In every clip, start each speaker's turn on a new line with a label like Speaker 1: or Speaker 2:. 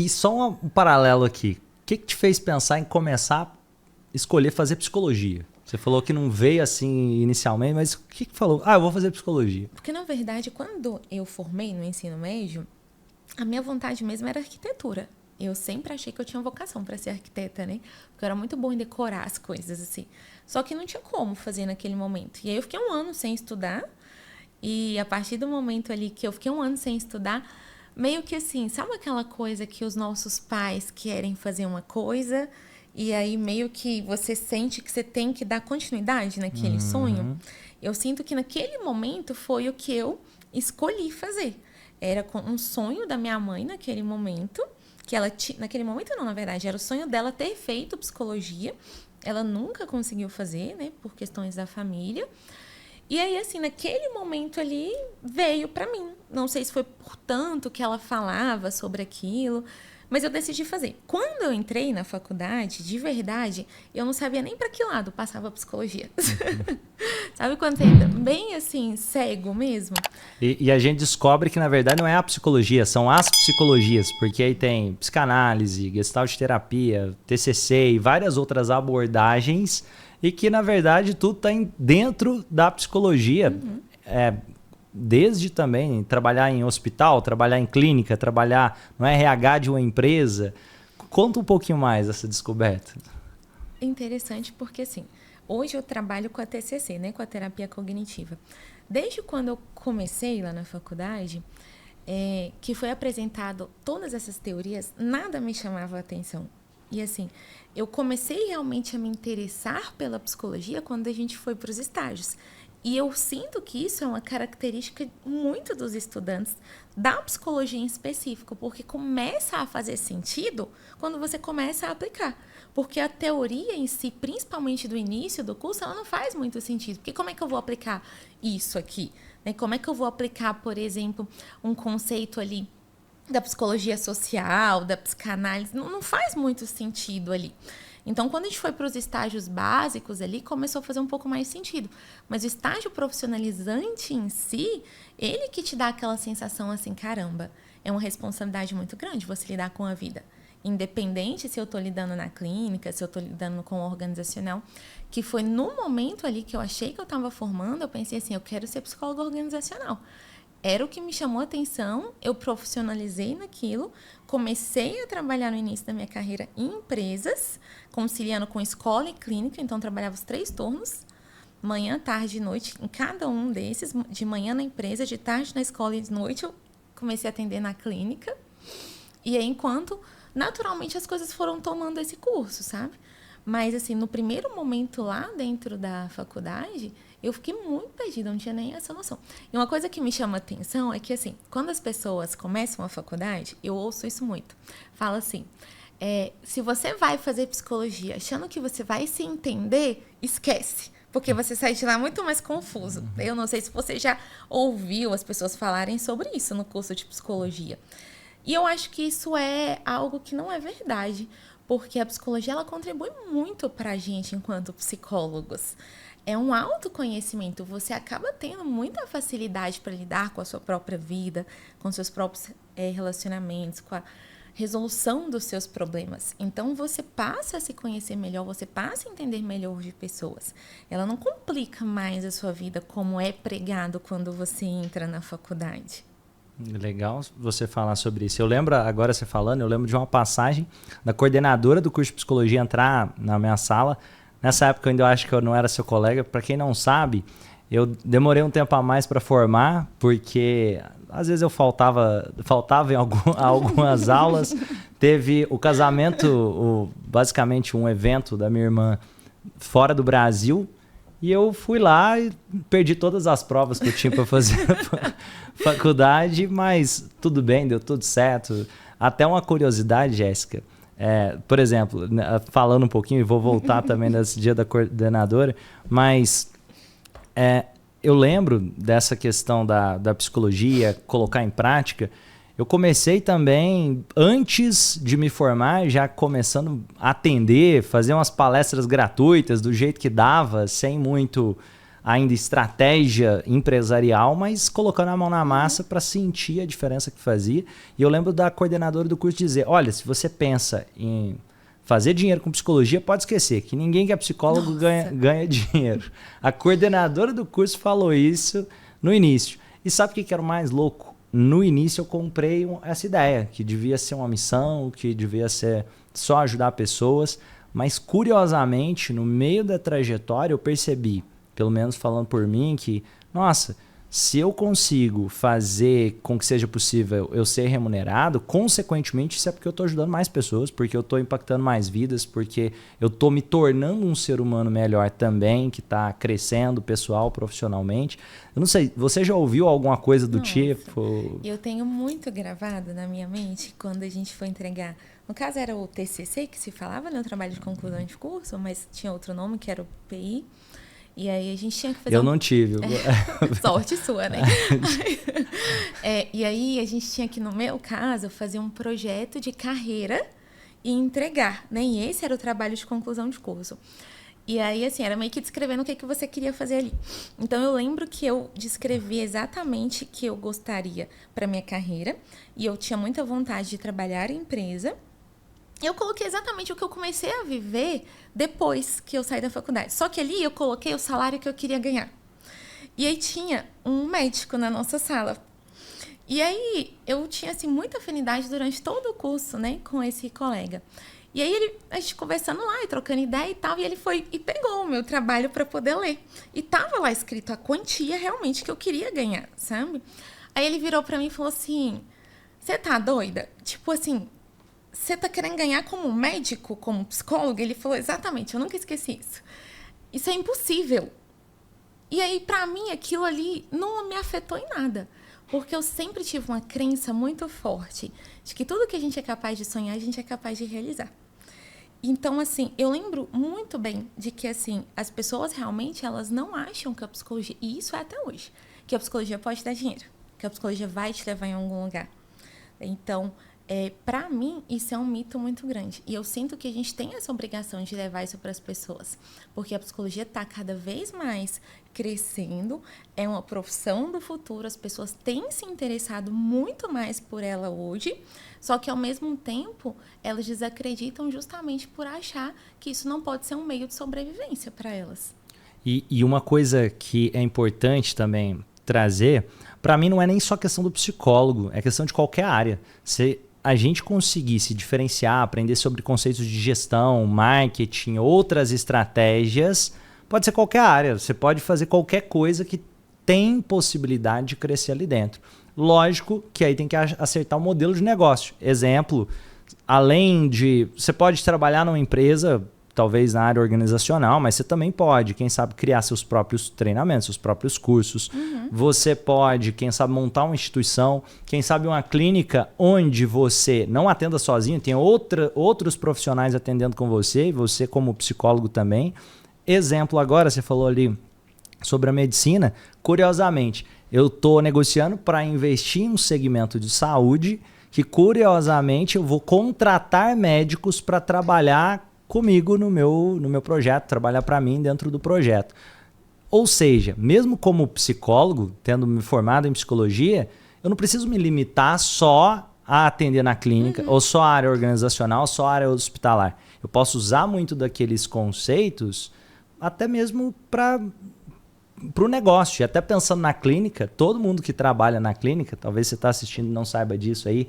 Speaker 1: E só um paralelo aqui. O que te fez pensar em começar a escolher fazer psicologia? Você falou que não veio assim inicialmente, mas o que falou? Eu vou fazer psicologia.
Speaker 2: Porque, na verdade, quando eu formei no ensino médio, a minha vontade mesmo era arquitetura. Eu sempre achei que eu tinha vocação para ser arquiteta, né? Porque eu era muito boa em decorar as coisas, assim. Só que não tinha como fazer naquele momento. E aí eu fiquei 1 ano sem estudar. E a partir do momento ali que eu fiquei 1 ano sem estudar, meio que assim, sabe aquela coisa que os nossos pais querem fazer uma coisa e aí meio que você sente que você tem que dar continuidade naquele sonho? Eu sinto que naquele momento foi o que eu escolhi fazer. Era um sonho da minha mãe naquele momento, que ela naquele momento não, na verdade, era o sonho dela ter feito psicologia. Ela nunca conseguiu fazer, né, por questões da família. E aí, assim, naquele momento ali, veio pra mim. Não sei se foi por tanto que ela falava sobre aquilo, mas eu decidi fazer. Quando eu entrei na faculdade, de verdade, eu não sabia nem pra que lado passava a psicologia. Sabe quando você entra bem, assim, cego mesmo?
Speaker 1: E a gente descobre que, na verdade, não é a psicologia, são as psicologias, porque aí tem psicanálise, gestalt terapia, TCC e várias outras abordagens, e que, na verdade, tudo está dentro da psicologia. Desde também trabalhar em hospital, trabalhar em clínica, trabalhar no RH de uma empresa. Conta um pouquinho mais essa descoberta.
Speaker 2: Interessante porque, assim, hoje eu trabalho com a TCC, né, com a terapia cognitiva. Desde quando eu comecei lá na faculdade, que foi apresentado todas essas teorias, nada me chamava a atenção. E assim, eu comecei realmente a me interessar pela psicologia quando a gente foi para os estágios. E eu sinto que isso é uma característica muito dos estudantes da psicologia em específico, porque começa a fazer sentido quando você começa a aplicar. Porque a teoria em si, principalmente do início do curso, ela não faz muito sentido. Porque como é que eu vou aplicar isso aqui? Como é que eu vou aplicar, por exemplo, um conceito ali da psicologia social, da psicanálise? Não faz muito sentido ali. Então, quando a gente foi para os estágios básicos ali, começou a fazer um pouco mais sentido. Mas o estágio profissionalizante em si, ele que te dá aquela sensação assim, caramba, é uma responsabilidade muito grande você lidar com a vida. Independente se eu estou lidando na clínica, se eu estou lidando com o organizacional, que foi no momento ali que eu achei que eu estava formando, eu pensei assim, eu quero ser psicóloga organizacional. Era o que me chamou a atenção, eu profissionalizei naquilo, comecei a trabalhar no início da minha carreira em empresas, conciliando com escola e clínica, então trabalhava os 3 turnos, manhã, tarde e noite, em cada um desses, de manhã na empresa, de tarde na escola e de noite eu comecei a atender na clínica. E aí, enquanto, naturalmente, as coisas foram tomando esse curso, sabe? Mas, assim, no primeiro momento lá dentro da faculdade, eu fiquei muito perdida, não tinha nem essa noção. E uma coisa que me chama a atenção é que, assim, quando as pessoas começam a faculdade, eu ouço isso muito. Fala assim, se você vai fazer psicologia achando que você vai se entender, esquece. Porque você sai de lá muito mais confuso. Eu não sei se você já ouviu as pessoas falarem sobre isso no curso de psicologia. E eu acho que isso é algo que não é verdade. Porque a psicologia, ela contribui muito para a gente enquanto psicólogos. É um autoconhecimento. Você acaba tendo muita facilidade para lidar com a sua própria vida, com seus próprios relacionamentos, com a resolução dos seus problemas. Então, você passa a se conhecer melhor, você passa a entender melhor de pessoas. Ela não complica mais a sua vida como é pregado quando você entra na faculdade.
Speaker 1: Legal você falar sobre isso. Eu lembro, agora você falando, eu lembro de uma passagem da coordenadora do curso de psicologia entrar na minha sala. Nessa época eu ainda acho que eu não era seu colega. Para quem não sabe, eu demorei um tempo a mais para formar, porque às vezes eu faltava em algumas aulas. Teve o casamento, basicamente um evento da minha irmã fora do Brasil. E eu fui lá e perdi todas as provas que eu tinha para fazer na faculdade, mas tudo bem, deu tudo certo. Até uma curiosidade, Jéssica, por exemplo, falando um pouquinho, e vou voltar também nesse dia da coordenadora, mas eu lembro dessa questão da psicologia, colocar em prática. Eu comecei também, antes de me formar, já começando a atender, fazer umas palestras gratuitas do jeito que dava, sem muito ainda estratégia empresarial, mas colocando a mão na massa para sentir a diferença que fazia. E eu lembro da coordenadora do curso dizer, olha, se você pensa em fazer dinheiro com psicologia, pode esquecer que ninguém que é psicólogo ganha dinheiro. A coordenadora do curso falou isso no início. E sabe o que era o mais louco? No início eu comprei essa ideia, que devia ser uma missão, que devia ser só ajudar pessoas, mas curiosamente, no meio da trajetória eu percebi, pelo menos falando por mim, que, nossa, se eu consigo fazer com que seja possível eu ser remunerado, consequentemente isso é porque eu estou ajudando mais pessoas, porque eu estou impactando mais vidas, porque eu estou me tornando um ser humano melhor também, que está crescendo pessoal, profissionalmente. Eu não sei, você já ouviu alguma coisa do tipo?
Speaker 2: Eu tenho muito gravado na minha mente quando a gente foi entregar. No caso era o TCC que se falava, né, o trabalho de conclusão de curso, mas tinha outro nome que era o PI. E aí a gente tinha que fazer
Speaker 1: Eu não tive.
Speaker 2: Sorte sua, né? E aí a gente tinha que, no meu caso, fazer um projeto de carreira e entregar, né? E esse era o trabalho de conclusão de curso. E aí, assim, era meio que descrevendo o que você queria fazer ali. Então, eu lembro que eu descrevi exatamente o que eu gostaria para minha carreira. E eu tinha muita vontade de trabalhar em empresa. Eu coloquei exatamente o que eu comecei a viver depois que eu saí da faculdade. Só que ali eu coloquei o salário que eu queria ganhar. E aí tinha um médico na nossa sala. E aí eu tinha assim, muita afinidade durante todo o curso, né, com esse colega. E aí a gente conversando lá e trocando ideia e tal, e ele foi e pegou o meu trabalho para poder ler. E tava lá escrito a quantia realmente que eu queria ganhar, sabe? Aí ele virou para mim e falou assim: "Você tá doida? Tipo assim, você tá querendo ganhar como médico, como psicólogo?" Ele falou exatamente, eu nunca esqueci isso. Isso é impossível. E aí, pra mim, aquilo ali não me afetou em nada. Porque eu sempre tive uma crença muito forte de que tudo que a gente é capaz de sonhar, a gente é capaz de realizar. Então, assim, eu lembro muito bem de que, assim, as pessoas realmente, elas não acham que a psicologia, e isso é até hoje, que a psicologia pode dar dinheiro, que a psicologia vai te levar em algum lugar. Então, para mim, isso é um mito muito grande. E eu sinto que a gente tem essa obrigação de levar isso para as pessoas. Porque a psicologia está cada vez mais crescendo, é uma profissão do futuro, as pessoas têm se interessado muito mais por ela hoje, só que, ao mesmo tempo, elas desacreditam justamente por achar que isso não pode ser um meio de sobrevivência para elas.
Speaker 1: E uma coisa que é importante também trazer, para mim não é nem só questão do psicólogo, é questão de qualquer área. Se a gente conseguir se diferenciar, aprender sobre conceitos de gestão, marketing, outras estratégias, pode ser qualquer área. Você pode fazer qualquer coisa que tem possibilidade de crescer ali dentro. Lógico que aí tem que acertar o modelo de negócio. Exemplo, além de... Você pode trabalhar numa empresa, talvez na área organizacional, mas você também pode, quem sabe, criar seus próprios treinamentos, seus próprios cursos. Uhum. Você pode, quem sabe, montar uma instituição, quem sabe uma clínica onde você não atenda sozinho, tem outros profissionais atendendo com você, e você como psicólogo também. Exemplo agora, você falou ali sobre a medicina. Curiosamente, eu estou negociando para investir em um segmento de saúde que, curiosamente, eu vou contratar médicos para trabalhar comigo no meu projeto, trabalhar para mim dentro do projeto. Ou seja, mesmo como psicólogo, tendo me formado em psicologia, eu não preciso me limitar só a atender na clínica, ou só a área organizacional, só a área hospitalar. Eu posso usar muito daqueles conceitos até mesmo para o negócio. E até pensando na clínica, todo mundo que trabalha na clínica, talvez você está assistindo e não saiba disso aí,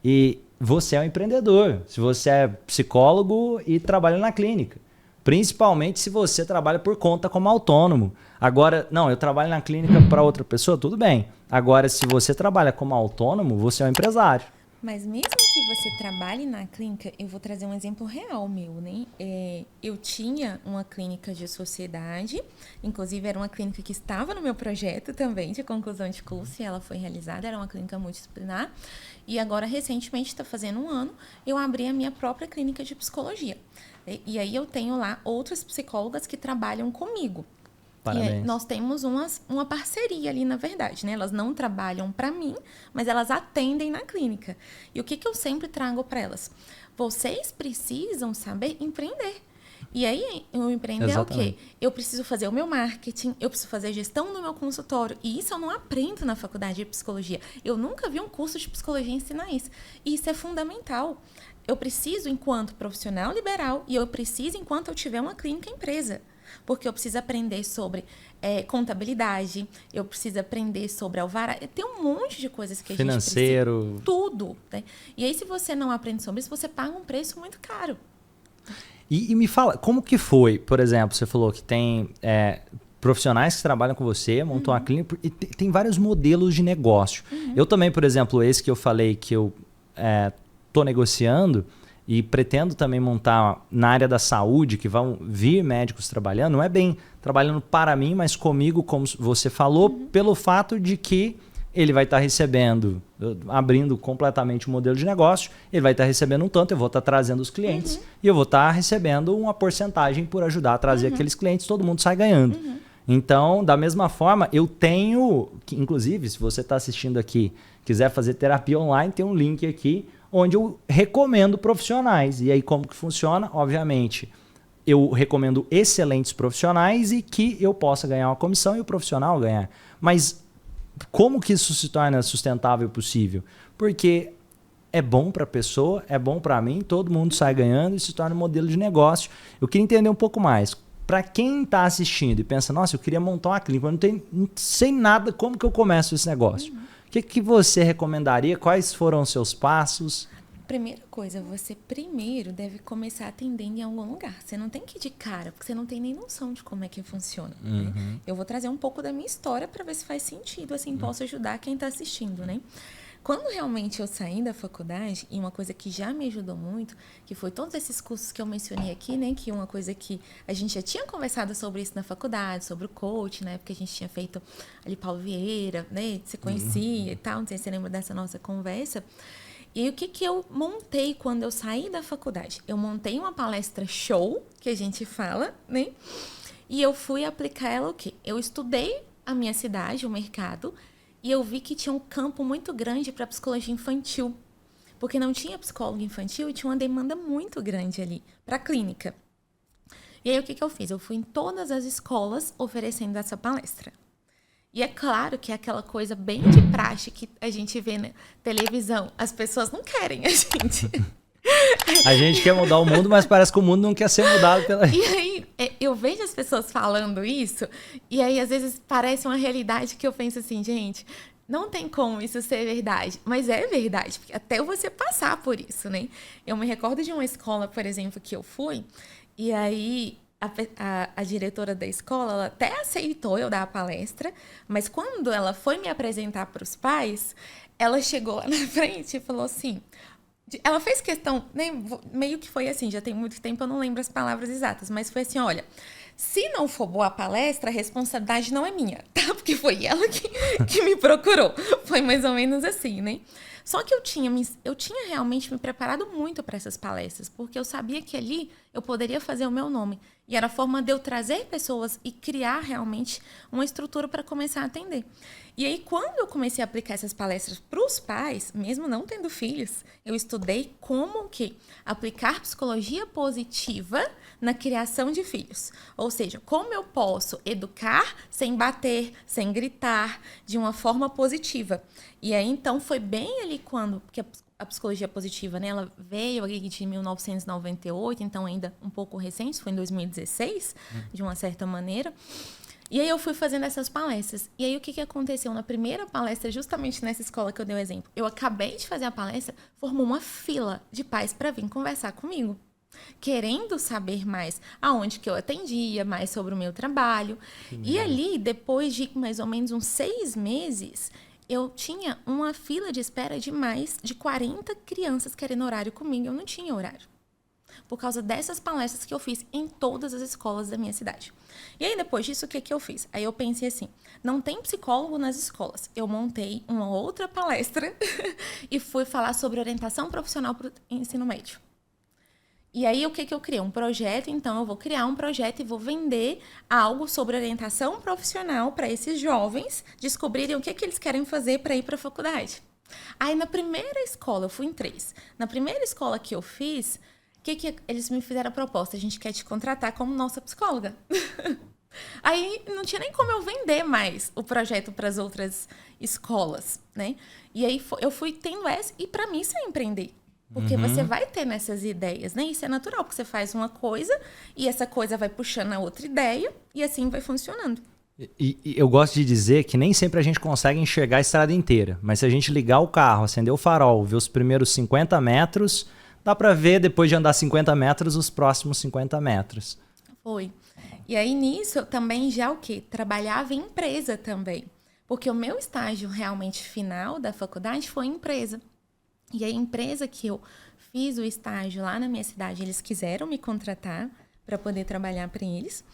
Speaker 1: e você é um empreendedor, se você é psicólogo e trabalha na clínica. Principalmente se você trabalha por conta como autônomo. Agora, não, eu trabalho na clínica para outra pessoa, tudo bem. Agora, se você trabalha como autônomo, você é um empresário.
Speaker 2: Mas mesmo que você trabalhe na clínica, eu vou trazer um exemplo real meu, né? Eu tinha uma clínica de sociedade, inclusive era uma clínica que estava no meu projeto também de conclusão de curso, e ela foi realizada, era uma clínica multidisciplinar. E agora, recentemente, está fazendo um ano, eu abri a minha própria clínica de psicologia. E aí eu tenho lá outras psicólogas que trabalham comigo.
Speaker 1: Parabéns.
Speaker 2: E aí nós temos uma parceria ali, na verdade, né? Elas não trabalham para mim, mas elas atendem na clínica. E o que eu sempre trago para elas? Vocês precisam saber empreender. E aí, o empreender é o quê? Eu preciso fazer o meu marketing, eu preciso fazer a gestão do meu consultório. E isso eu não aprendo na faculdade de psicologia. Eu nunca vi um curso de psicologia ensinar isso. E isso é fundamental. Eu preciso enquanto profissional liberal e eu preciso enquanto eu tiver uma clínica empresa. Porque eu preciso aprender sobre contabilidade, eu preciso aprender sobre alvará. Tem um monte de coisas que a gente precisa.
Speaker 1: Financeiro.
Speaker 2: Tudo. Né? E aí, se você não aprende sobre isso, você paga um preço muito caro.
Speaker 1: E me fala, como que foi, por exemplo, você falou que tem profissionais que trabalham com você, montam uma clínica, e tem vários modelos de negócio. Eu também, por exemplo, esse que eu falei que eu estou negociando e pretendo também montar na área da saúde, que vão vir médicos trabalhando, não é bem trabalhando para mim, mas comigo, como você falou, pelo fato de que ele vai estar recebendo, abrindo completamente o modelo de negócio, ele vai estar recebendo um tanto, eu vou estar trazendo os clientes e eu vou estar recebendo uma porcentagem por ajudar a trazer aqueles clientes, todo mundo sai ganhando. Então, da mesma forma, eu tenho, inclusive, se você está assistindo aqui, quiser fazer terapia online, tem um link aqui onde eu recomendo profissionais. E aí como que funciona? Obviamente, eu recomendo excelentes profissionais e que eu possa ganhar uma comissão e o profissional ganhar. Mas como que isso se torna sustentável e possível? Porque é bom para a pessoa, é bom para mim, todo mundo sai ganhando e se torna um modelo de negócio. Eu queria entender um pouco mais. Para quem está assistindo e pensa, nossa, eu queria montar uma clínica, mas não sei nada, como que eu começo esse negócio? O que você recomendaria? Quais foram os seus passos?
Speaker 2: Primeira coisa, você primeiro deve começar atendendo em algum lugar. Você não tem que ir de cara, porque você não tem nem noção de como é que funciona. Né? Eu vou trazer um pouco da minha história para ver se faz sentido, assim, posso ajudar quem está assistindo, né? Quando realmente eu saí da faculdade, e uma coisa que já me ajudou muito, que foi todos esses cursos que eu mencionei aqui, né? Que uma coisa que a gente já tinha conversado sobre isso na faculdade, sobre o coach, né? Porque a gente tinha feito ali Paulo Vieira, né? Se conhecia e tal, não sei se você lembra dessa nossa conversa. E aí, o que eu montei quando eu saí da faculdade? Eu montei uma palestra show, que a gente fala, né? E eu fui aplicar ela o quê? Eu estudei a minha cidade, o mercado, e eu vi que tinha um campo muito grande para psicologia infantil. Porque não tinha psicólogo infantil e tinha uma demanda muito grande ali para a clínica. E aí, o que eu fiz? Eu fui em todas as escolas oferecendo essa palestra. E é claro que é aquela coisa bem de praxe que a gente vê na televisão. As pessoas não querem a gente.
Speaker 1: A gente quer mudar o mundo, mas parece que o mundo não quer ser mudado pela...
Speaker 2: E aí, eu vejo as pessoas falando isso, e aí às vezes parece uma realidade que eu penso assim, gente, não tem como isso ser verdade. Mas é verdade, porque até você passar por isso, né? Eu me recordo de uma escola, por exemplo, que eu fui, e aí a diretora da escola, ela até aceitou eu dar a palestra, mas quando ela foi me apresentar para os pais, ela chegou lá na frente e falou assim... Ela fez questão, né, meio que foi assim, já tem muito tempo, eu não lembro as palavras exatas, mas foi assim, olha, se não for boa a palestra, a responsabilidade não é minha, tá? Porque foi ela que me procurou. Foi mais ou menos assim, né? Só que eu tinha realmente me preparado muito para essas palestras, porque eu sabia que ali eu poderia fazer o meu nome. E era a forma de eu trazer pessoas e criar realmente uma estrutura para começar a atender. E aí, quando eu comecei a aplicar essas palestras para os pais, mesmo não tendo filhos, eu estudei como que aplicar psicologia positiva na criação de filhos. Ou seja, como eu posso educar sem bater, sem gritar, de uma forma positiva. E aí, então, foi bem ali quando... Porque a psicologia positiva, né, ela veio ali de 1998, então ainda um pouco recente, foi em 2016, de uma certa maneira. E aí eu fui fazendo essas palestras. E aí o que aconteceu? Na primeira palestra, justamente nessa escola que eu dei o exemplo, eu acabei de fazer a palestra, formou uma fila de pais para vir conversar comigo, querendo saber mais aonde que eu atendia, mais sobre o meu trabalho. E ali, depois de mais ou menos uns 6 meses... eu tinha uma fila de espera de mais de 40 crianças querendo horário comigo. Eu não tinha horário. Por causa dessas palestras que eu fiz em todas as escolas da minha cidade. E aí, depois disso, o que eu fiz? Aí eu pensei assim, não tem psicólogo nas escolas. Eu montei uma outra palestra e fui falar sobre orientação profissional para o ensino médio. E aí, o que eu criei? Um projeto, então eu vou criar um projeto e vou vender algo sobre orientação profissional para esses jovens descobrirem o que eles querem fazer para ir para a faculdade. Aí, na primeira escola, eu fui em 3. Na primeira escola que eu fiz, que eles me fizeram a proposta? A gente quer te contratar como nossa psicóloga. Aí não tinha nem como eu vender mais o projeto para as outras escolas, né? E aí eu fui tendo essa, e para mim isso é empreender. Porque você vai tendo essas ideias, né? Isso é natural, porque você faz uma coisa e essa coisa vai puxando a outra ideia e assim vai funcionando.
Speaker 1: E eu gosto de dizer que nem sempre a gente consegue enxergar a estrada inteira, mas se a gente ligar o carro, acender o farol, ver os primeiros 50 metros, dá para ver, depois de andar 50 metros, os próximos 50 metros.
Speaker 2: Foi. E aí, nisso, eu também já o quê? Trabalhava em empresa também. Porque o meu estágio realmente final da faculdade foi em empresa. E a empresa que eu fiz o estágio lá na minha cidade, eles quiseram me contratar para poder trabalhar para eles.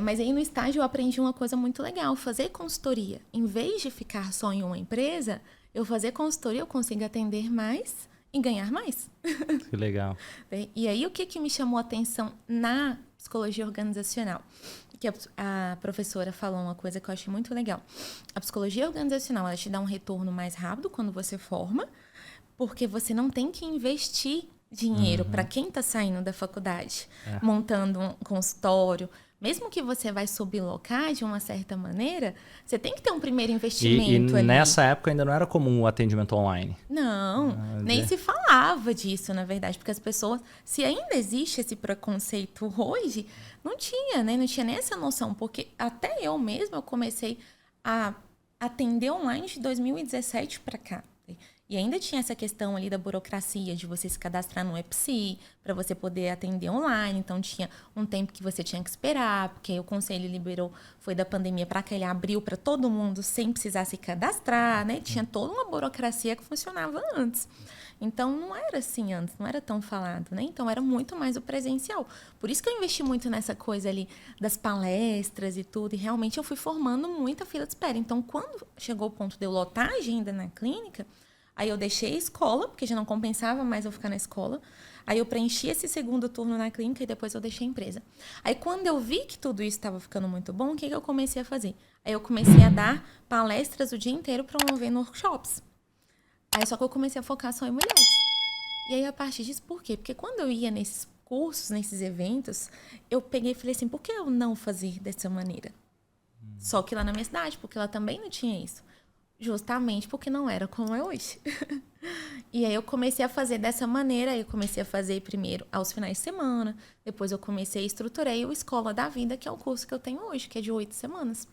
Speaker 2: Mas aí no estágio eu aprendi uma coisa muito legal, fazer consultoria. Em vez de ficar só em uma empresa, eu fazer consultoria, eu consigo atender mais e ganhar mais.
Speaker 1: Que legal.
Speaker 2: E aí o que me chamou a atenção na psicologia organizacional? Que a professora falou uma coisa que eu achei muito legal. A psicologia organizacional, ela te dá um retorno mais rápido quando você forma, porque você não tem que investir dinheiro para quem está saindo da faculdade, montando um consultório. Mesmo que você vai sublocar de uma certa maneira, você tem que ter um primeiro investimento ali.
Speaker 1: E nessa época ainda não era comum o atendimento online.
Speaker 2: Não, nem se falava disso, na verdade. Porque as pessoas, se ainda existe esse preconceito hoje, não tinha, né? Não tinha nem essa noção. Porque até eu mesma, eu comecei a atender online de 2017 para cá. E ainda tinha essa questão ali da burocracia, de você se cadastrar no EPSI, para você poder atender online. Então, tinha um tempo que você tinha que esperar, porque o conselho liberou, foi da pandemia para cá, ele abriu para todo mundo sem precisar se cadastrar, né? Tinha toda uma burocracia que funcionava antes. Então, não era assim antes, não era tão falado, né? Então, era muito mais o presencial. Por isso que eu investi muito nessa coisa ali das palestras e tudo. E realmente eu fui formando muita fila de espera. Então, quando chegou o ponto de eu lotar a agenda na clínica, aí eu deixei a escola, porque já não compensava mais eu ficar na escola. Aí eu preenchi esse segundo turno na clínica e depois eu deixei a empresa. Aí quando eu vi que tudo isso estava ficando muito bom, o que eu comecei a fazer? Aí eu comecei a dar palestras o dia inteiro promovendo workshops. Aí só que eu comecei a focar só em mulheres. E aí a partir disso, por quê? Porque quando eu ia nesses cursos, nesses eventos, eu peguei e falei assim, por que eu não fazer dessa maneira? Só que lá na minha cidade, porque lá também não tinha isso. Justamente porque não era como é hoje. E aí eu comecei a fazer dessa maneira. Eu comecei a fazer primeiro aos finais de semana. Depois eu comecei a estruturei o Escola da Vida, que é o curso que eu tenho hoje, que é de 8 semanas.